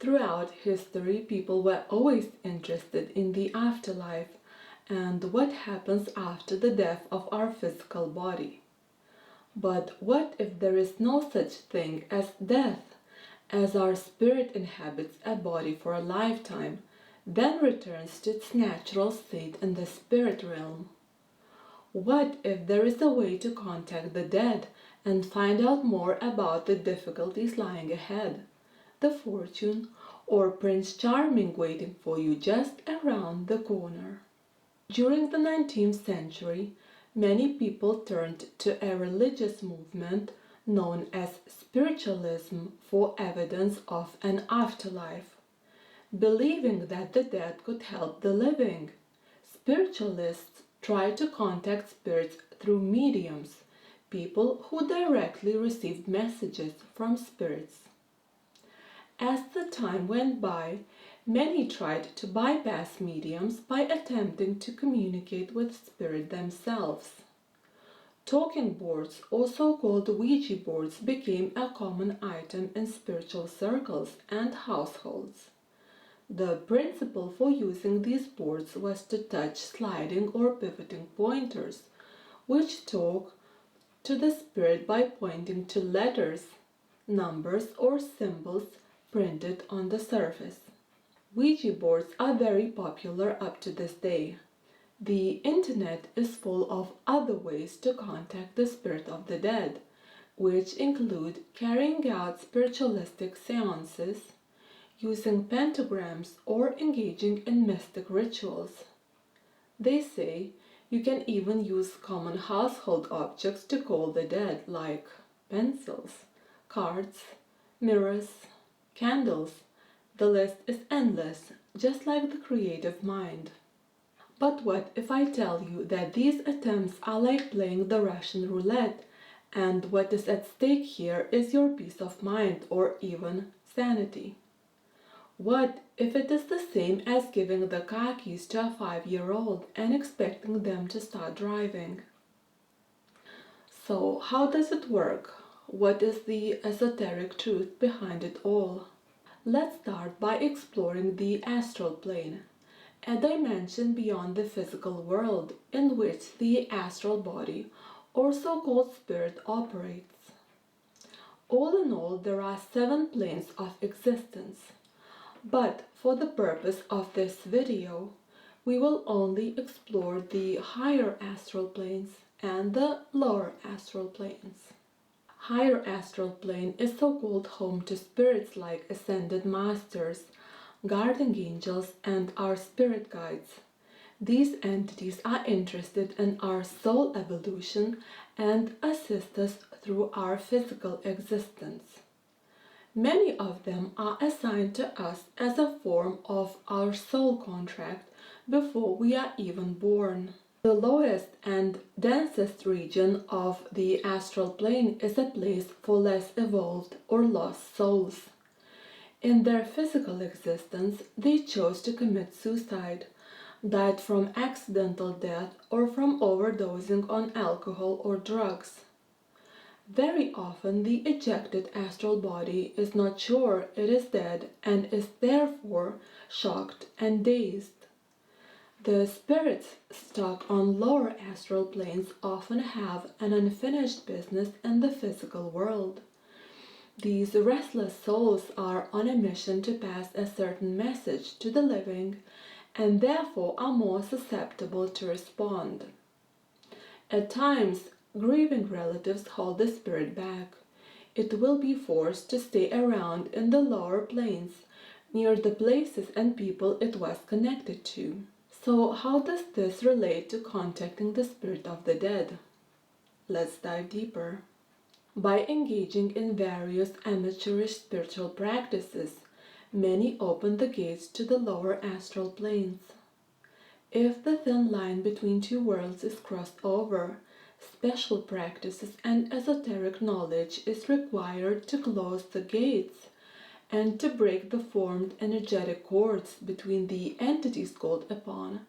Throughout history, people were always interested in the afterlife and what happens after the death of our physical body. But what if there is no such thing as death, as our spirit inhabits a body for a lifetime, then returns to its natural state in the spirit realm? What if there is a way to contact the dead and find out more about the difficulties lying ahead, the fortune or Prince Charming waiting for you just around the corner? During the 19th century, many people turned to a religious movement known as spiritualism for evidence of an afterlife. Believing that the dead could help the living, spiritualists tried to contact spirits through mediums, people who directly received messages from spirits. As the time went by, many tried to bypass mediums by attempting to communicate with spirit themselves. Talking boards, also called Ouija boards, became a common item in spiritual circles and households. The principle for using these boards was to touch sliding or pivoting pointers, which talk to the spirit by pointing to letters, numbers, or symbols printed on the surface. Ouija boards are very popular up to this day. The internet is full of other ways to contact the spirit of the dead, which include carrying out spiritualistic seances, using pentagrams, or engaging in mystic rituals. They say you can even use common household objects to call the dead, like pencils, cards, mirrors, candles. The list is endless, just like the creative mind. But what if I tell you that these attempts are like playing the Russian roulette, and what is at stake here is your peace of mind or even sanity? What if it is the same as giving the car keys to a 5-year-old and expecting them to start driving? So, how does it work? What is the esoteric truth behind it all? Let's start by exploring the astral plane, a dimension beyond the physical world in which the astral body, or so-called spirit, operates. All in all, there are 7 planes of existence. But for the purpose of this video, we will only explore the higher astral planes and the lower astral planes. Higher astral plane is so-called home to spirits like ascended masters, guardian angels, and our spirit guides. These entities are interested in our soul evolution and assist us through our physical existence. Many of them are assigned to us as a form of our soul contract before we are even born. The lowest and densest region of the astral plane is a place for less evolved or lost souls. In their physical existence, they chose to commit suicide, died from accidental death, or from overdosing on alcohol or drugs. Very often, the ejected astral body is not sure it is dead and is therefore shocked and dazed. The spirits stuck on lower astral planes often have an unfinished business in the physical world. These restless souls are on a mission to pass a certain message to the living and therefore are more susceptible to respond. At times, grieving relatives hold the spirit back. It will be forced to stay around in the lower planes, near the places and people it was connected to. So how does this relate to contacting the spirit of the dead? Let's dive deeper. By engaging in various amateurish spiritual practices, many open the gates to the lower astral planes. If the thin line between two worlds is crossed over, special practices and esoteric knowledge is required to close the gates and to break the formed energetic cords between the entities called upon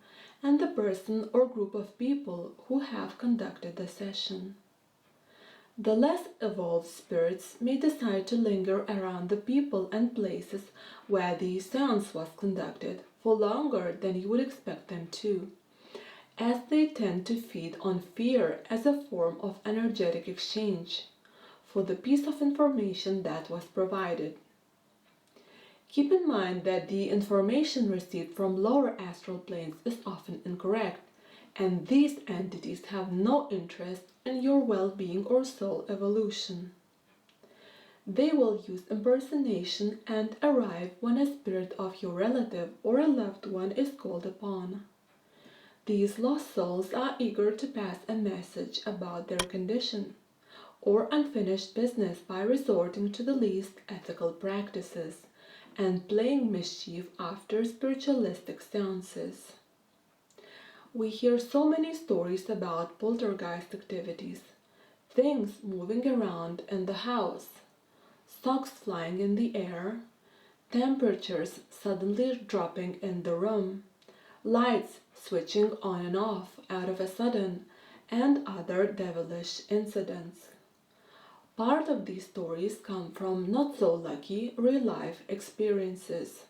and the person or group of people who have conducted the session. The less evolved spirits may decide to linger around the people and places where the seance was conducted for longer than you would expect them to, as they tend to feed on fear as a form of energetic exchange for the piece of information that was provided. Keep in mind that the information received from lower astral planes is often incorrect, and these entities have no interest in your well-being or soul evolution. They will use impersonation and arrive when a spirit of your relative or a loved one is called upon. These lost souls are eager to pass a message about their condition or unfinished business by resorting to the least ethical practices and playing mischief after spiritualistic seances. We hear so many stories about poltergeist activities, things moving around in the house, socks flying in the air, temperatures suddenly dropping in the room, lights switching on and off out of a sudden, and other devilish incidents. Part of these stories come from not so lucky real-life experiences.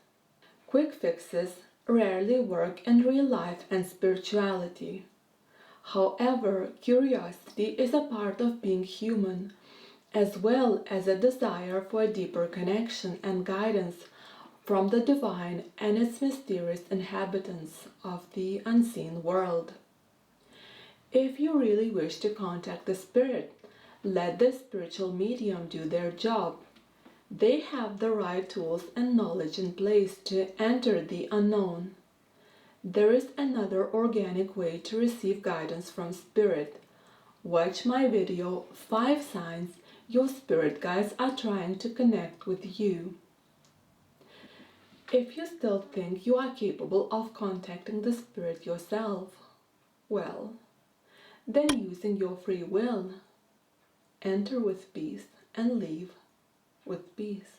Quick fixes rarely work in real life and spirituality. However, curiosity is a part of being human, as well as a desire for a deeper connection and guidance from the divine and its mysterious inhabitants of the unseen world. If you really wish to contact the spirit, let the spiritual medium do their job. They have the right tools and knowledge in place to enter the unknown. There is another organic way to receive guidance from spirit. Watch my video 5 signs your spirit guides are trying to connect with you. If you still think you are capable of contacting the spirit yourself, well, then using your free will, enter with peace and leave with peace.